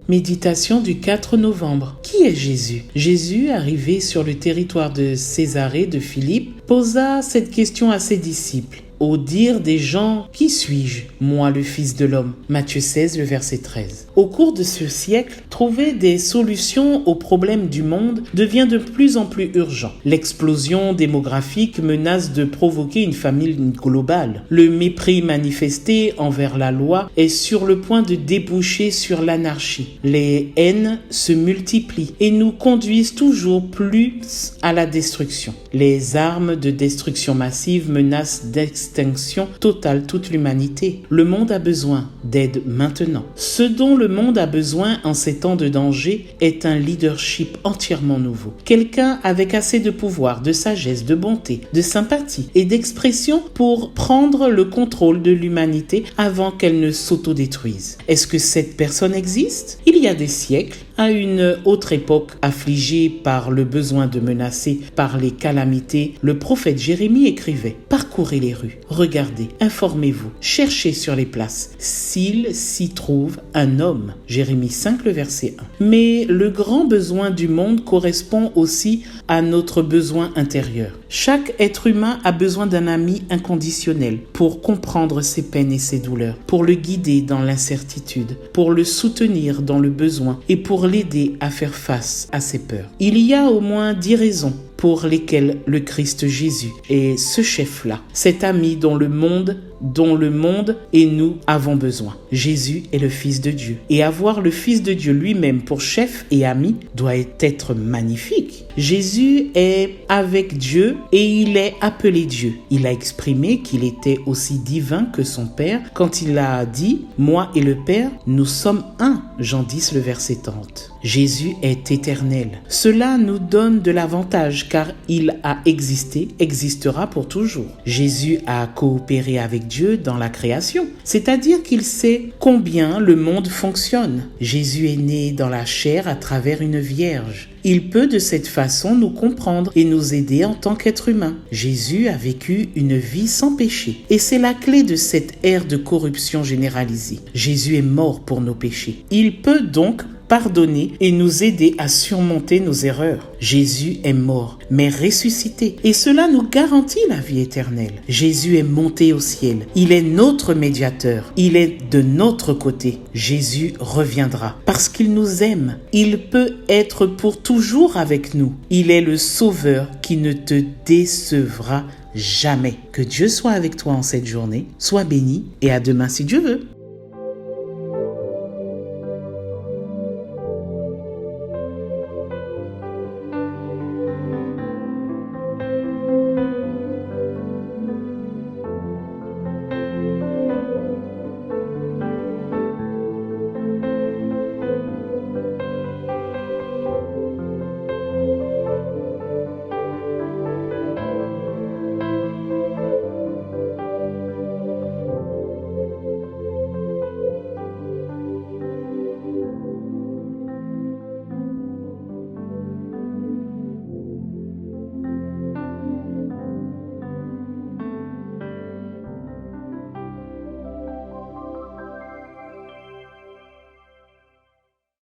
Méditation du 4 novembre. Qui est Jésus? Jésus, arrivé sur le territoire de Césarée de Philippe, posa cette question à ses disciples. Au dire des gens, qui suis-je, moi le Fils de l'homme? Matthieu 16, le verset 13. Au cours de ce siècle, trouver des solutions aux problèmes du monde devient de plus en plus urgent. L'explosion démographique menace de provoquer une famine globale. Le mépris manifesté envers la loi est sur le point de déboucher sur l'anarchie. Les haines se multiplient et nous conduisent toujours plus à la destruction. Les armes de destruction massive menacent d'extinction totale toute l'humanité. Le monde a besoin d'aide maintenant. Ce dont le monde a besoin en ces temps de danger est un leadership entièrement nouveau. Quelqu'un avec assez de pouvoir, de sagesse, de bonté, de sympathie et d'expression pour prendre le contrôle de l'humanité avant qu'elle ne s'autodétruise. Est-ce que cette personne existe? Il y a des siècles, à une autre époque, affligée par le besoin de menacer par les calamités, le prophète Jérémie écrivait « Parcourez les rues, regardez, informez-vous, cherchez sur les places, s'il s'y trouve un homme. » Jérémie 5, le verset 1. Mais le grand besoin du monde correspond aussi à notre besoin intérieur. Chaque être humain a besoin d'un ami inconditionnel pour comprendre ses peines et ses douleurs, pour le guider dans l'incertitude, pour le soutenir dans le besoin et pour l'aider à faire face à ses peurs. Il y a au moins 10 raisons pour lesquelles le Christ Jésus est ce chef-là, cet ami dont le monde et nous avons besoin. Jésus est le Fils de Dieu. Et avoir le Fils de Dieu lui-même pour chef et ami doit être magnifique. Jésus est avec Dieu et il est appelé Dieu. Il a exprimé qu'il était aussi divin que son Père quand il a dit « Moi et le Père, nous sommes un ». Jean 10, le verset 30. Jésus est éternel. Cela nous donne de l'avantage car il a existé, existera pour toujours. Jésus a coopéré avec Dieu dans la création, c'est-à-dire qu'il sait combien le monde fonctionne. Jésus est né dans la chair à travers une vierge. Il peut de cette façon nous comprendre et nous aider en tant qu'être humain. Jésus a vécu une vie sans péché et c'est la clé de cette ère de corruption généralisée. Jésus est mort pour nos péchés. Il peut donc pardonner et nous aider à surmonter nos erreurs. Jésus est mort, mais ressuscité, et cela nous garantit la vie éternelle. Jésus est monté au ciel. Il est notre médiateur. Il est de notre côté. Jésus reviendra parce qu'il nous aime. Il peut être pour toujours avec nous. Il est le Sauveur qui ne te décevra jamais. Que Dieu soit avec toi en cette journée. Sois béni et à demain si Dieu veut.